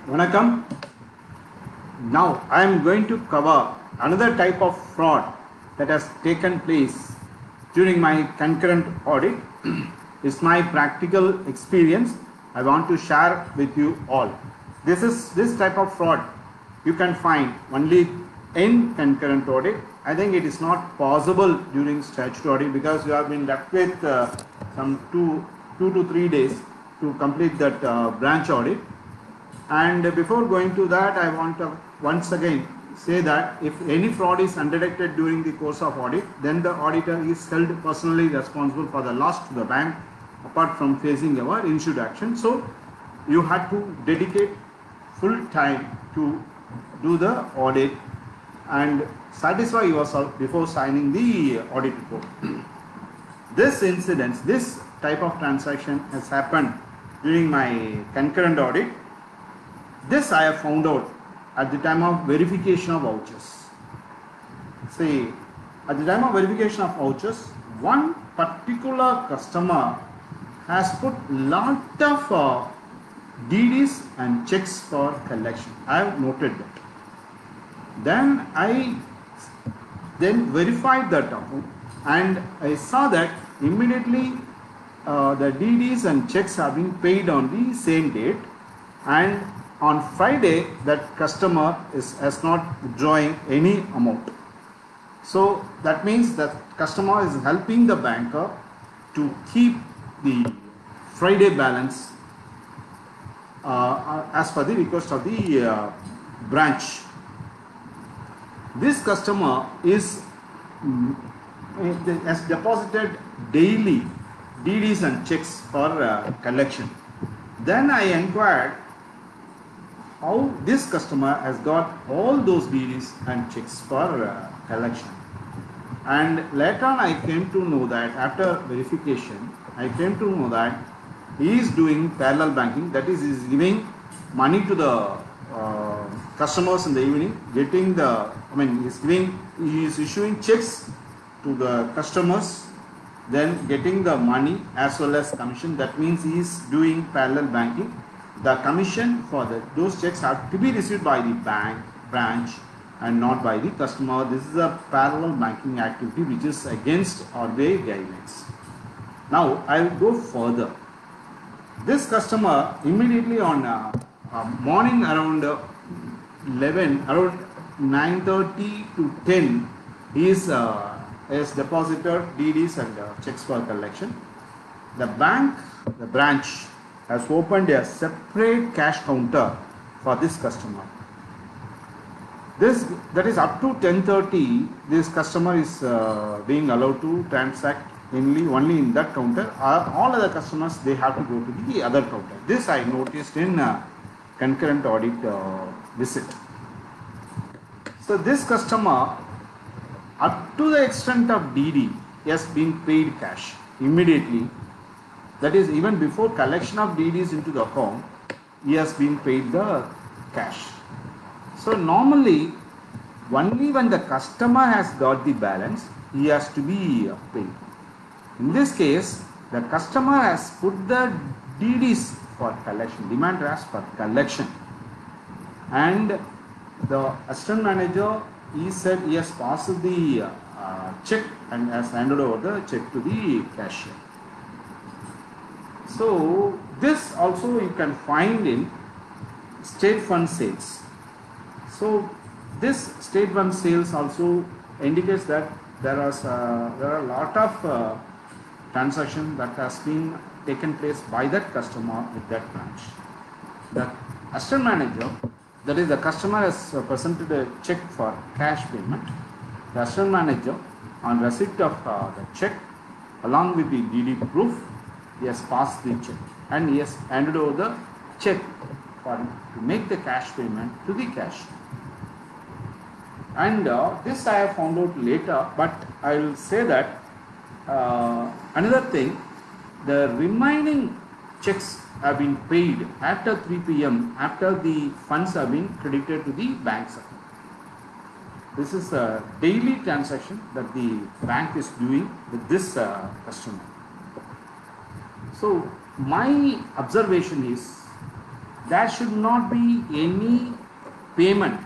Vanakkam. Now I am going to cover another type of fraud that has taken place during my concurrent audit. It's my practical experience I want to share with you all. This type of fraud you can find only in concurrent audit. I think it is not possible during statutory audit because you have been left with some two to 3 days to complete that branch audit. And before going to that, I want to once again say that if any fraud is undetected during the course of audit, then the auditor is held personally responsible for the loss to the bank apart from facing our insured action. So you have to dedicate full time to do the audit and satisfy yourself before signing the audit report. This incident, this type of transaction has happened during my concurrent audit. This I have found out at the time of verification of vouchers. See, at the time of verification of vouchers, one particular customer has put lot of DDs and checks for collection. I have noted that. Then I verified that account and I saw that immediately the DDs and checks have been paid on the same date, and on Friday that customer has not withdrawing any amount. So that means that customer is helping the banker to keep the Friday balance as per the request of the branch. This customer has deposited daily DDs and checks for collection. Then I inquired how this customer has got all those DDs and checks for collection. And later on I came to know that after verification, I came to know that he is doing parallel banking, that is, he is giving money to the customers in the evening, he is issuing checks to the customers, then getting the money as well as commission. That means he is doing parallel banking. The commission for those checks have to be received by the branch and not by the customer. This is a parallel banking activity which is against RBI guidelines. Now I will go further. This customer immediately on morning around 9:30 to 10, he has deposited DDs and checks for collection. The branch has opened a separate cash counter for this customer. That is up to 10:30, this customer is being allowed to transact only in that counter. All other customers, they have to go to the other counter. This I noticed in concurrent audit visit. So this customer, up to the extent of DD, has been paid cash immediately. That is, even before collection of DDs into the account, he has been paid the cash. So normally, only when the customer has got the balance, he has to be paid. In this case, the customer has put the DDs for collection, demand drafts for collection, and the assistant manager, he said he has passed the check and has handed over the check to the cashier. So this also you can find in state fund sales. So this state fund sales also indicates that there are a lot of transaction that has been taken place by that customer with that branch. The assistant manager, that is, the customer has presented a check for cash payment. The assistant manager, on receipt of the check along with the DD proof, he has passed the check and he has handed over the check to make the cash payment to the cashier. And this I have found out later, but I will say that another thing, the remaining checks have been paid after 3 p.m. after the funds have been credited to the bank's account. This is a daily transaction that the bank is doing with this customer. So my observation is there should not be any payment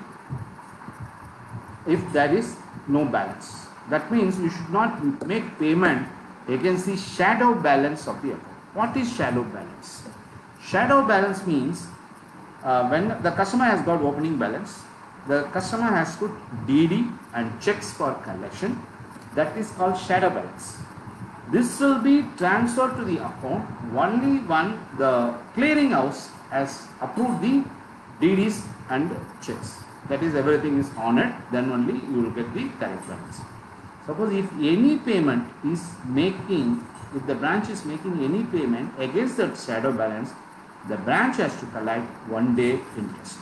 if there is no balance. That means you should not make payment against the shadow balance of the account. What is shadow balance? Shadow balance means when the customer has got opening balance, the customer has put DD and checks for collection. That is called shadow balance. This will be transferred to the account only when the clearinghouse has approved the DDs and checks. That is, everything is on it, then only you will get the correct balance. Suppose if any payment is making, if the branch is making any payment against that shadow balance, the branch has to collect 1 day interest.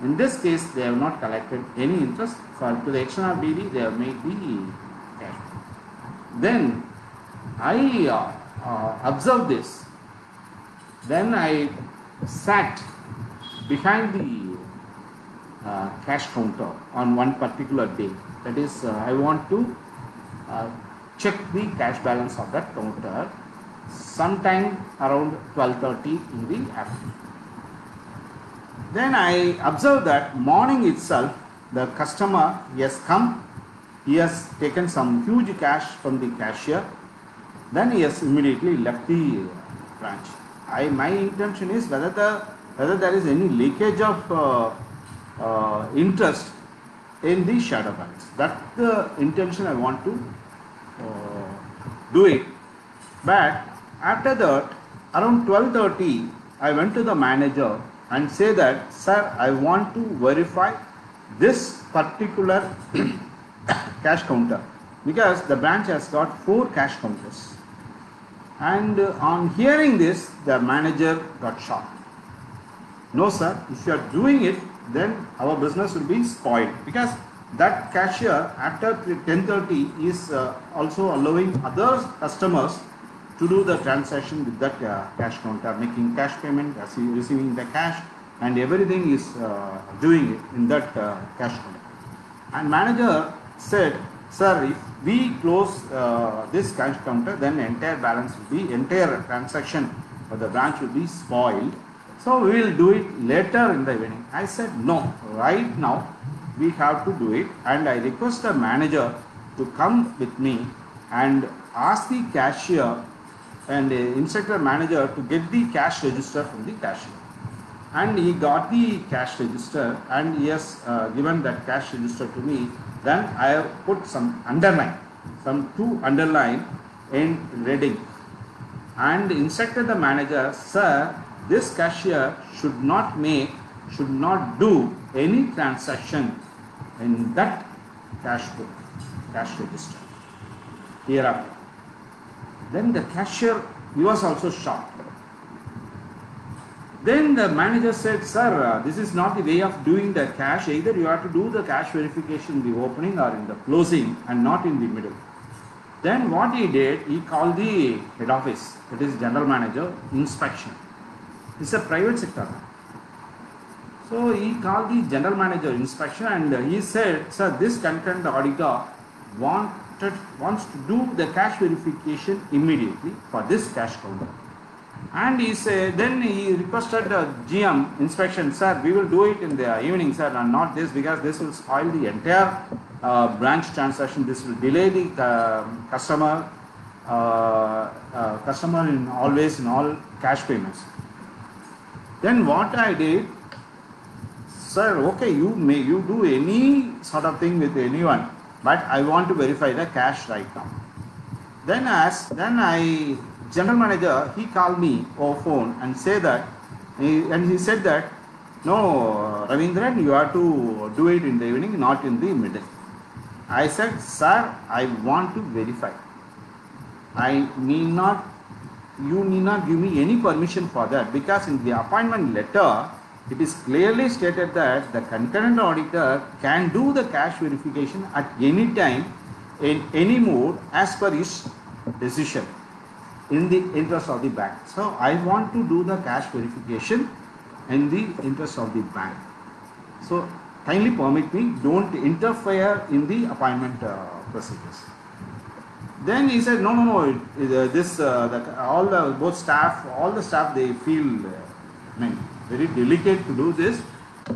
In this case, they have not collected any interest. To the extent of DD, they have made the cash. Then I observed this. Then I sat behind the cash counter on one particular day. That is, I want to check the cash balance of that counter sometime around 12:30 in the afternoon. Then I observed that morning itself, the customer has come, he has taken some huge cash from the cashier, then he has immediately left the branch. My intention is whether there is any leakage of interest in the shadow balance. That's the intention I want to do it. But after that, around 12:30, I went to the manager and say that, sir, I want to verify this particular cash counter, because the branch has got 4 cash counters. And on hearing this, the manager got shocked. No, sir, if you are doing it, then our business will be spoiled, because that cashier after 10:30 is also allowing other customers to do the transaction with that cash counter, making cash payment, receiving the cash, and everything is doing it in that cash counter. And manager said, sir, if we close this cash counter, then entire balance will be, entire transaction of the branch will be spoiled. So we will do it later in the evening. I said, no, right now we have to do it. And I request the manager to come with me and ask the cashier and instruct the manager to get the cash register from the cashier. And he got the cash register and he has given that cash register to me. Then I have put some underline, some 2 underline in red ink, and instructed the manager, sir, this cashier should not do any transaction in that cash book, cash register hereafter. Then the cashier, he was also shocked. Then the manager said, sir, this is not the way of doing the cash. Either you have to do the cash verification in the opening or in the closing and not in the middle. Then what he did, he called the head office, that is general manager, inspection. It's a private sector. So he called the general manager inspection and he said, sir, this concurrent auditor wants to do the cash verification immediately for this cash counter. And he said, then he requested the GM inspection, sir, we will do it in the evening, sir, and not this, because this will spoil the entire branch transaction. This will delay the customer in all cash payments. Then what I did, sir, okay, you do any sort of thing with anyone, but I want to verify the cash right now. Then general manager, he called me over phone and he said that, no, Ravindran, you have to do it in the evening, not in the middle. I said, sir, I want to verify. You need not give me any permission for that, because in the appointment letter, it is clearly stated that the concurrent auditor can do the cash verification at any time, in any mode, as per his decision, in the interest of the bank. So I want to do the cash verification in the interest of the bank. So kindly permit me, don't interfere in the appointment procedures. Then he said, no, this all the staff, they feel very delicate to do this.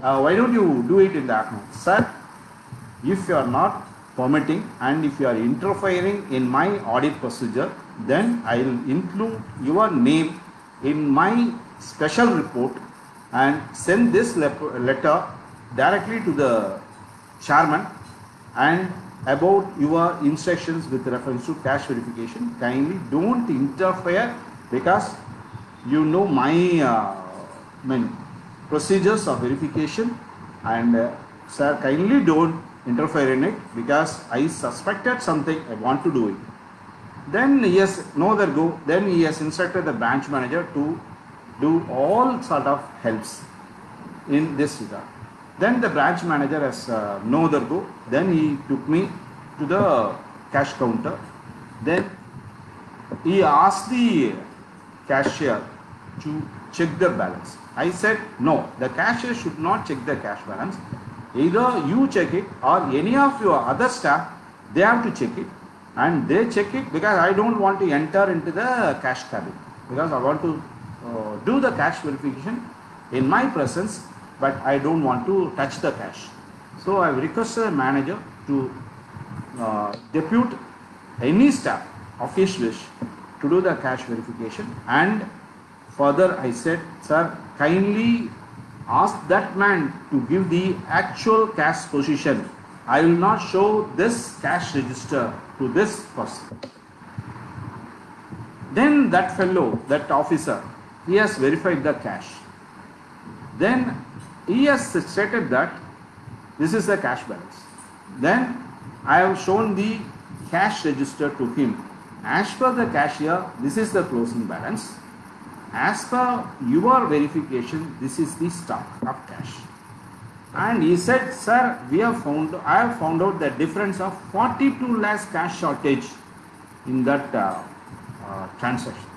Why don't you do it in the afternoon? Sir, if you are not permitting and if you are interfering in my audit procedure, then I will include your name in my special report and send this letter directly to the chairman and about your instructions with reference to cash verification. Kindly don't interfere, because you know my procedures of verification, and sir, kindly don't interfere in it, because I suspected something, I want to do it. Then he has no other go. Then he has instructed the branch manager to do all sort of helps in this regard. Then the branch manager has no other go. Then he took me to the cash counter. Then he asked the cashier to check the balance. I said no, the cashier should not check the cash balance. Either you check it or any of your other staff, they have to check it, and they check it, because I don't want to enter into the cash cabin, because I want to do the cash verification in my presence, but I don't want to touch the cash. So I requested the manager to depute any staff of his wish to do the cash verification. And further I said, sir, kindly ask that man to give the actual cash position. I will not show this cash register to this person. Then that fellow, that officer, he has verified the cash. Then he has stated that this is the cash balance. Then I have shown the cash register to him. As per the cashier, this is the closing balance. As per your verification, this is the stock of cash. And he said, sir, I have found out the difference of 42 lakhs cash shortage in that transaction.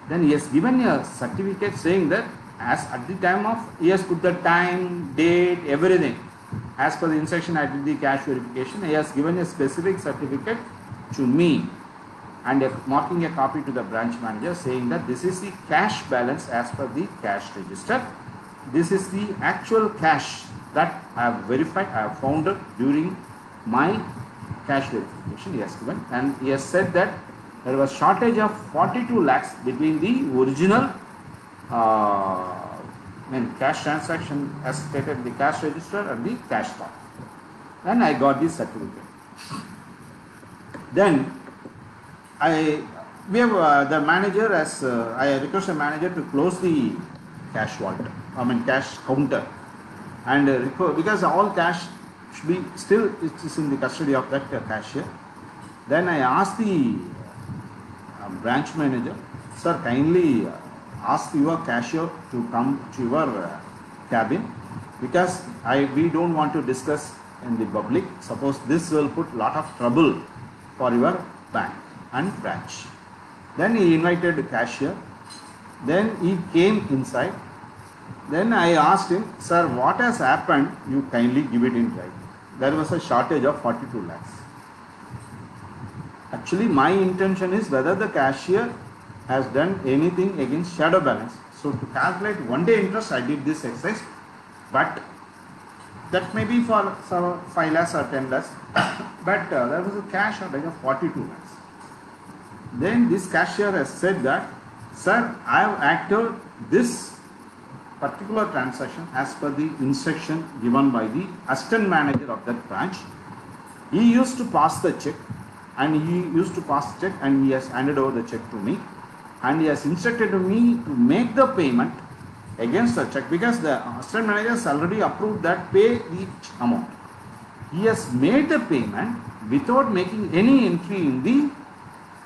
Then he has given a certificate saying that as at the time of, he has put the time, date, everything. As per the instruction, I did the cash verification. He has given a specific certificate to me and marking a copy to the branch manager saying that this is the cash balance as per the cash register. This is the actual cash that I have verified, I have found it during my cash verification he has given. And he has said that there was shortage of 42 lakhs between the original cash transaction as stated in the cash register and the cash stock. Then I got this certificate. Then I request the manager to close the cash vault, cash counter, and because all cash should be still, it is in the custody of that cashier. Then I asked the branch manager, sir, kindly ask your cashier to come to your cabin, because we don't want to discuss in the public. Suppose this will put lot of trouble for your bank and branch. Then he invited the cashier. Then he came inside. Then I asked him, sir, what has happened? You kindly give it in writing. There was a shortage of 42 lakhs. Actually, my intention is whether the cashier has done anything against shadow balance. So to calculate one day interest, I did this exercise. But that may be for 5 lakhs or 10 lakhs. But there was a cash shortage of 42 lakhs. Then this cashier has said that, sir, I have acted this particular transaction as per the instruction given by the assistant manager of that branch. He used to pass the check, and he has handed over the check to me, and he has instructed me to make the payment against the check, because the assistant manager has already approved that pay each amount. He has made the payment without making any entry in the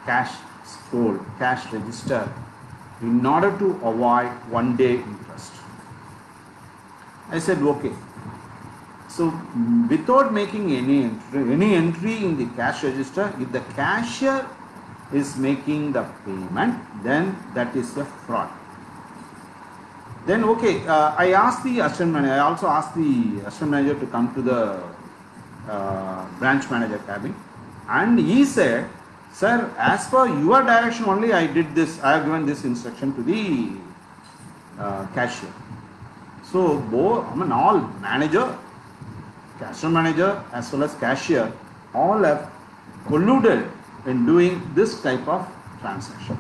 cash scroll, cash register, in order to avoid one day interest. I said okay. So without making any entry in the cash register, if the cashier is making the payment, then that is a fraud. Then okay, I asked the assistant manager. I also asked the assistant manager to come to the branch manager cabin, and he said, sir, as per your direction only I did this. I have given this instruction to the cashier. So both, all manager, cashier manager as well as cashier, all have colluded in doing this type of transaction.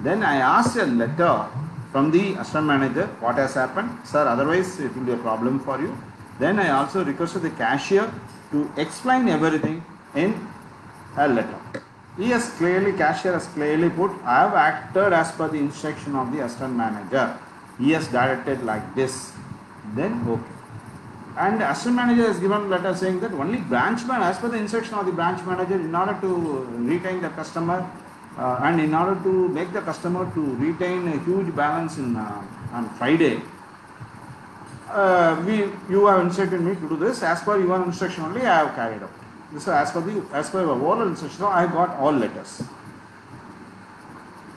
Then I asked a letter from the assistant manager, what has happened? Sir, otherwise it will be a problem for you. Then I also requested the cashier to explain everything in a letter. Cashier has clearly put, I have acted as per the instruction of the assistant manager. He has directed like this. Then okay. And the assistant manager has given a letter saying that only branch manager, as per the instruction of the branch manager, in order to retain the customer and in order to make the customer to retain a huge balance on Friday, you have instructed me to do this. As per your instruction only, I have carried out. So as per your oral instruction, I have got all letters.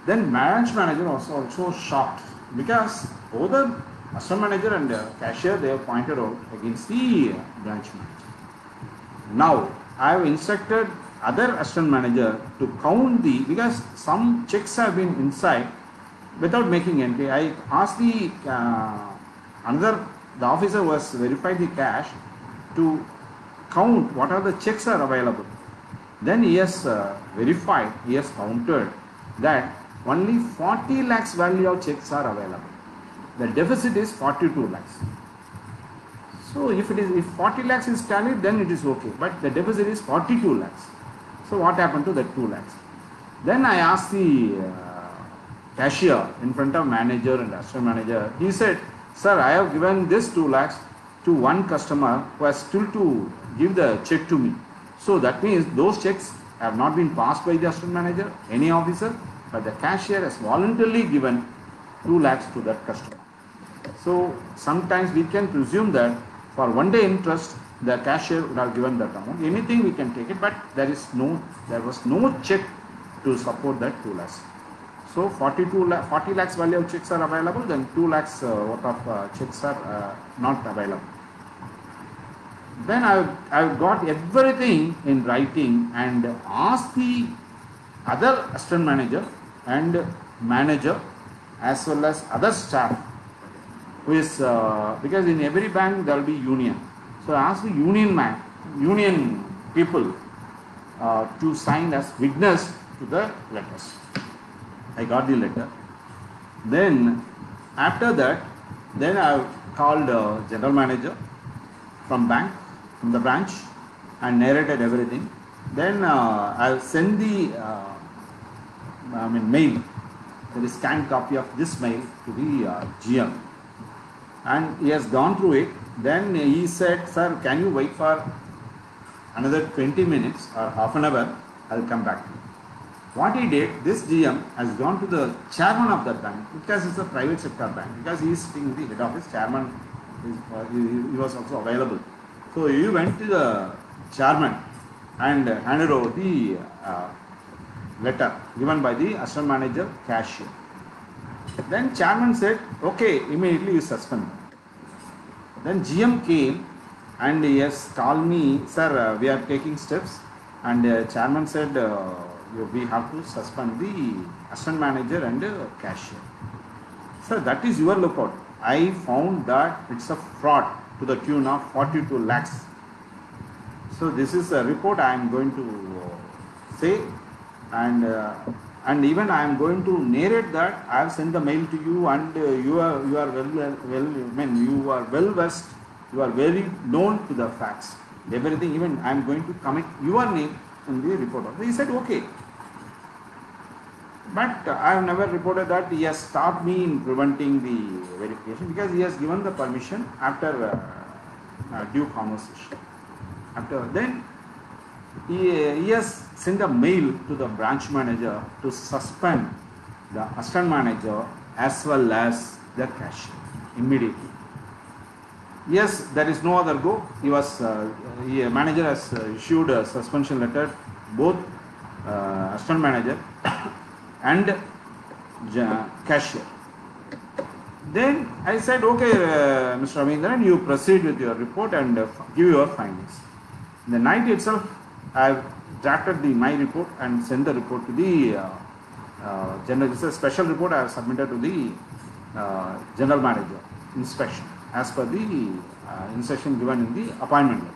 Then branch manager was also shocked because both the assistant manager and the cashier, they have pointed out against the branch manager. Now I have instructed other assistant manager to count because some checks have been inside without making entry. I asked the officer who has verified the cash to count what are the checks are available. Then he has verified, he has counted that only 40 lakhs value of checks are available. The deficit is 42 lakhs. So if 40 lakhs is tallied, then it is okay. But the deficit is 42 lakhs. So what happened to the 2 lakhs? Then I asked the cashier in front of manager and assistant manager. He said, sir, I have given this 2 lakhs to one customer who has still to give the check to me. So that means those checks have not been passed by the assistant manager, any officer, but the cashier has voluntarily given 2 lakhs to that customer. So sometimes we can presume that for one day interest, the cashier would have given that amount. Anything we can take it, but there was no check to support that 2 lakhs. So 40 lakhs value of checks are available, then 2 lakhs worth of checks are not available. Then I've got everything in writing and asked the other assistant manager and manager as well as other staff who is because in every bank there will be union. So I asked the union people to sign as witness to the letters. I got the letter. Then after that, then I called general manager from the branch and narrated everything. Then I'll send the mail, the scanned copy of this mail to the GM. And he has gone through it. Then he said, sir, can you wait for another 20 minutes or half an hour? I'll come back to you. What he did, this GM has gone to the chairman of that bank because it's a private sector bank. Because he is sitting in the head office, chairman he was also available. So he went to the chairman and handed over the letter given by the assistant manager cashier. Then chairman said, okay, immediately you suspend. Then GM came and he has called me, sir, we are taking steps. And chairman said, we have to suspend the assistant manager and cashier. Sir, that is your lookout. I found that it's a fraud to the tune of 42 lakhs. So this is a report I am going to say, and even I am going to narrate that. I have sent the mail to you, and you are well versed. You are very known to the facts. Everything, even I am going to commit your name in the report. He said, okay. But I have never reported that he has stopped me in preventing the verification because he has given the permission after due conversation. Then he has sent a mail to the branch manager to suspend the assistant manager as well as the cashier immediately. Yes, there is no other go. Manager has issued a suspension letter, both assistant manager and cashier. Then I said, okay, Mr. Ravindran, you proceed with your report and give your findings. In the night itself, I have drafted my report and sent the report to the general. This is a special report I have submitted to the general manager inspection as per the instruction given in the appointment letter.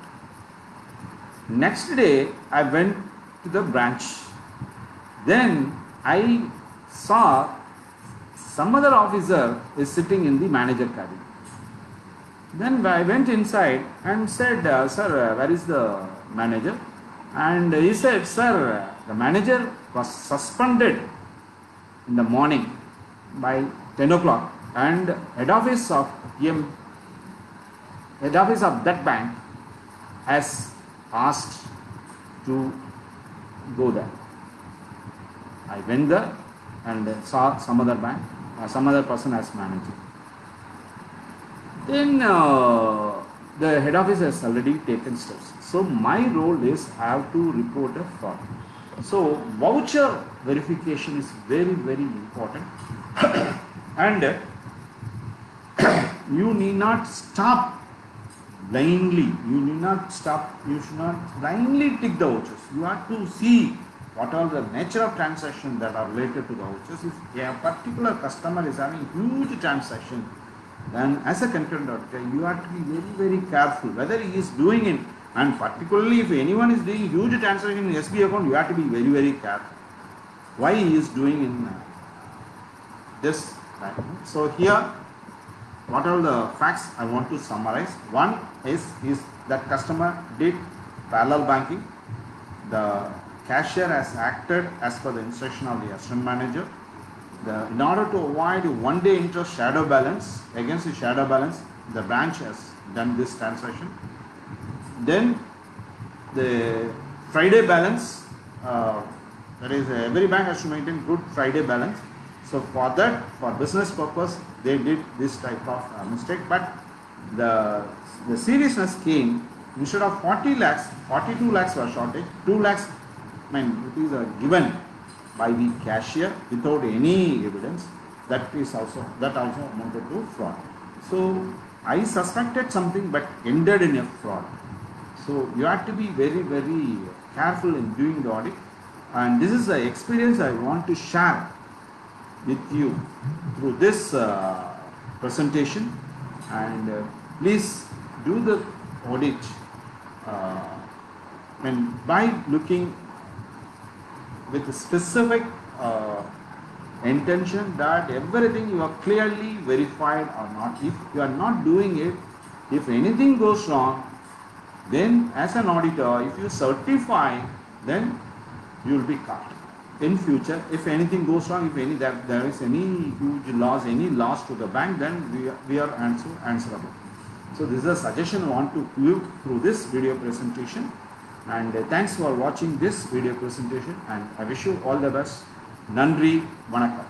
Next day I went to the branch. Then I saw some other officer is sitting in the manager cabin. Then I went inside and said, sir, where is the manager? And he said, sir, the manager was suspended in the morning by 10 o'clock, and head office of that bank has asked to go there. I went there and saw some other bank, some other person as manager. Then the head office has already taken steps. So my role is I have to report a fraud. So voucher verification is very, very important. And you need not stop blindly. You should not blindly tick the vouchers. You have to see what are the nature of transactions that are related to the vouchers. If a particular customer is having huge transaction, then as a concurrent auditor, you have to be very, very careful whether he is doing it, and particularly if anyone is doing huge transaction in SB account, you have to be very, very careful why he is doing in this. So here, what are the facts I want to summarize? One is that customer did parallel banking. The cashier has acted as per the instruction of the assistant manager. In order to avoid one-day interest shadow balance, against the shadow balance, the branch has done this transaction. Then the Friday balance, that is every bank has to maintain good Friday balance. So for that, for business purpose, they did this type of mistake. But the seriousness came, instead of 40 lakhs, 42 lakhs were shortage, 2 lakhs rupees are given by the cashier without any evidence. That also amounted to fraud. So I suspected something but ended in a fraud. So you have to be very, very careful in doing the audit. And this is the experience I want to share with you through this presentation. And please do the audit by looking with a specific intention that everything you are clearly verified or not. If you are not doing it, if anything goes wrong, then as an auditor, if you certify, then you will be caught. In future, if anything goes wrong, if there is any huge loss, any loss to the bank, then we are answerable. So this is a suggestion I want to give through this video presentation. And thanks for watching this video presentation, and I wish you all the best. Nandri, Vanakkam.